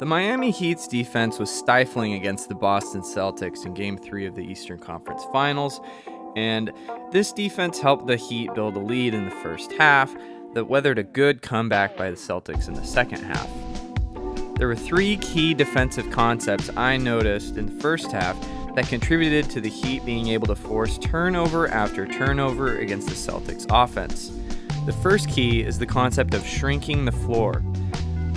The Miami Heat's defense was stifling against the Boston Celtics in Game 3 of the Eastern Conference Finals, and this defense helped the Heat build a lead in the first half that weathered a good comeback by the Celtics in the second half. There were three key defensive concepts I noticed in the first half that contributed to the Heat being able to force turnover after turnover against the Celtics offense. The first key is the concept of shrinking the floor.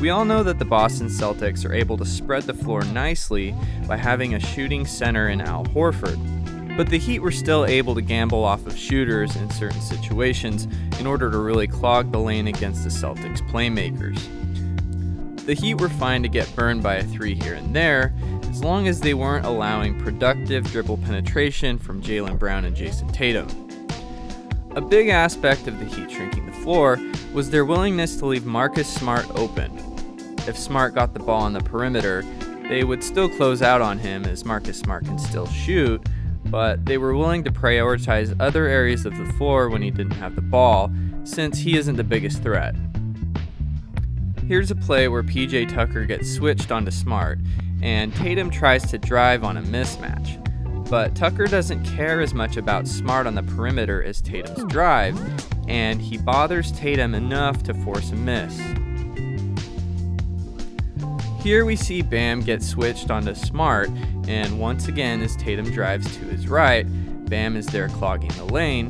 We all know that the Boston Celtics are able to spread the floor nicely by having a shooting center in Al Horford, but the Heat were still able to gamble off of shooters in certain situations in order to really clog the lane against the Celtics playmakers. The Heat were fine to get burned by a three here and there, as long as they weren't allowing productive dribble penetration from Jaylen Brown and Jayson Tatum. A big aspect of the Heat shrinking the floor was their willingness to leave Marcus Smart open. If Smart got the ball on the perimeter, they would still close out on him as Marcus Smart can still shoot, but they were willing to prioritize other areas of the floor when he didn't have the ball, since he isn't the biggest threat. Here's a play where PJ Tucker gets switched onto Smart, and Tatum tries to drive on a mismatch. But Tucker doesn't care as much about Smart on the perimeter as Tatum's drive, and he bothers Tatum enough to force a miss. Here we see Bam get switched onto Smart, and once again as Tatum drives to his right, Bam is there clogging the lane,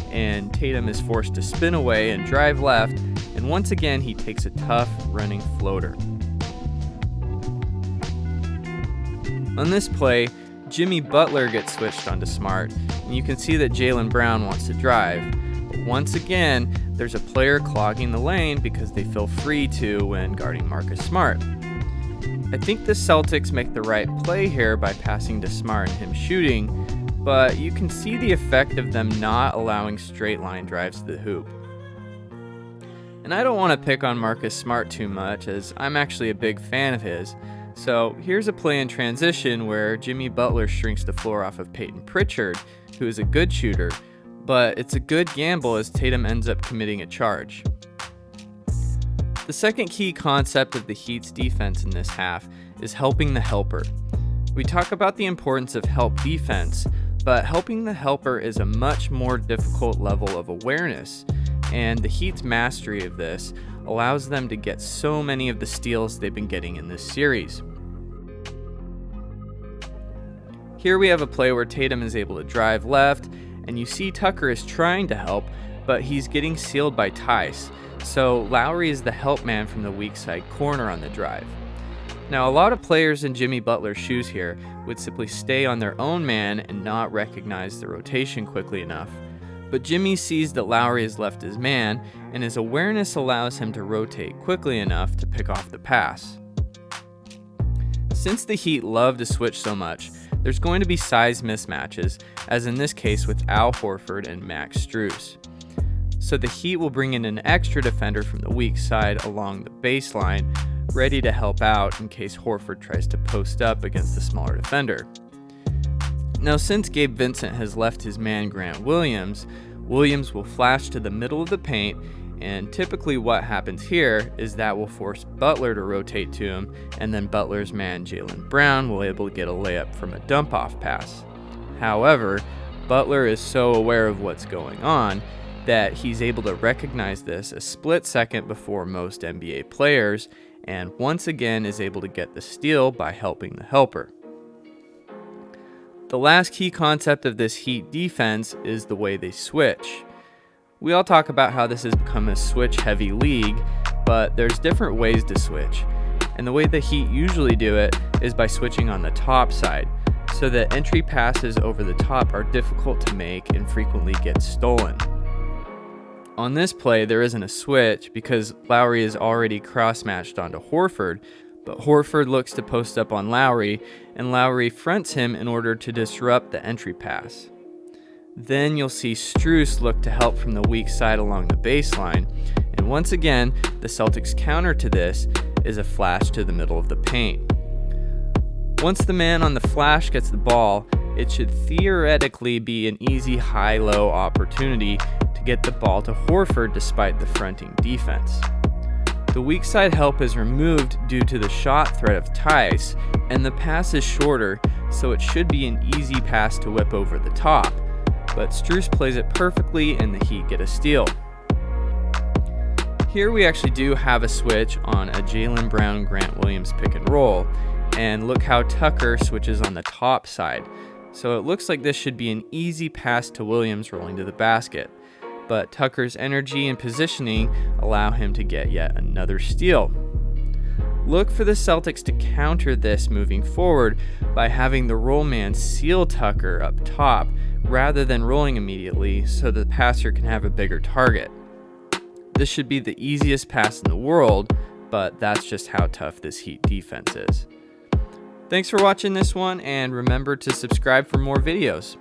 and Tatum is forced to spin away and drive left, and once again he takes a tough running floater. On this play, Jimmy Butler gets switched onto Smart, and you can see that Jaylen Brown wants to drive. But once again, there's a player clogging the lane because they feel free to when guarding Marcus Smart. I think the Celtics make the right play here by passing to Smart and him shooting, but you can see the effect of them not allowing straight line drives to the hoop. And I don't want to pick on Marcus Smart too much, as I'm actually a big fan of his. So here's a play in transition where Jimmy Butler shrinks the floor off of Peyton Pritchard, who is a good shooter, but it's a good gamble as Tatum ends up committing a charge. The second key concept of the Heat's defense in this half is helping the helper. We talk about the importance of help defense, but helping the helper is a much more difficult level of awareness, and the Heat's mastery of this allows them to get so many of the steals they've been getting in this series. Here we have a play where Tatum is able to drive left, and you see Tucker is trying to help, but he's getting sealed by Tice, so Lowry is the help man from the weak side corner on the drive. Now, a lot of players in Jimmy Butler's shoes here would simply stay on their own man and not recognize the rotation quickly enough. But Jimmy sees that Lowry has left his man, and his awareness allows him to rotate quickly enough to pick off the pass. Since the Heat love to switch so much, there's going to be size mismatches, as in this case with Al Horford and Max Strus. So the Heat will bring in an extra defender from the weak side along the baseline, ready to help out in case Horford tries to post up against the smaller defender. Now, since Gabe Vincent has left his man Grant Williams, Williams will flash to the middle of the paint, and typically what happens here is that will force Butler to rotate to him, and then Butler's man Jaylen Brown will be able to get a layup from a dump-off pass. However, Butler is so aware of what's going on that he's able to recognize this a split second before most NBA players, and once again is able to get the steal by helping the helper. The last key concept of this Heat defense is the way they switch. We all talk about how this has become a switch-heavy league, but there's different ways to switch, and the way the Heat usually do it is by switching on the top side, so that entry passes over the top are difficult to make and frequently get stolen. On this play, there isn't a switch because Lowry is already cross-matched onto Horford, but Horford looks to post up on Lowry, and Lowry fronts him in order to disrupt the entry pass. Then you'll see Strus look to help from the weak side along the baseline, and once again, the Celtics' counter to this is a flash to the middle of the paint. Once the man on the flash gets the ball, it should theoretically be an easy high-low opportunity to get the ball to Horford despite the fronting defense. The weak side help is removed due to the shot threat of Tice, and the pass is shorter, so it should be an easy pass to whip over the top. But Strus plays it perfectly and the Heat get a steal. Here we actually do have a switch on a Jaylen Brown-Grant Williams pick and roll, and look how Tucker switches on the top side. So it looks like this should be an easy pass to Williams rolling to the basket, but Tucker's energy and positioning allow him to get yet another steal. Look for the Celtics to counter this moving forward by having the roll man seal Tucker up top rather than rolling immediately so the passer can have a bigger target. This should be the easiest pass in the world, but that's just how tough this Heat defense is. Thanks for watching this one, and remember to subscribe for more videos.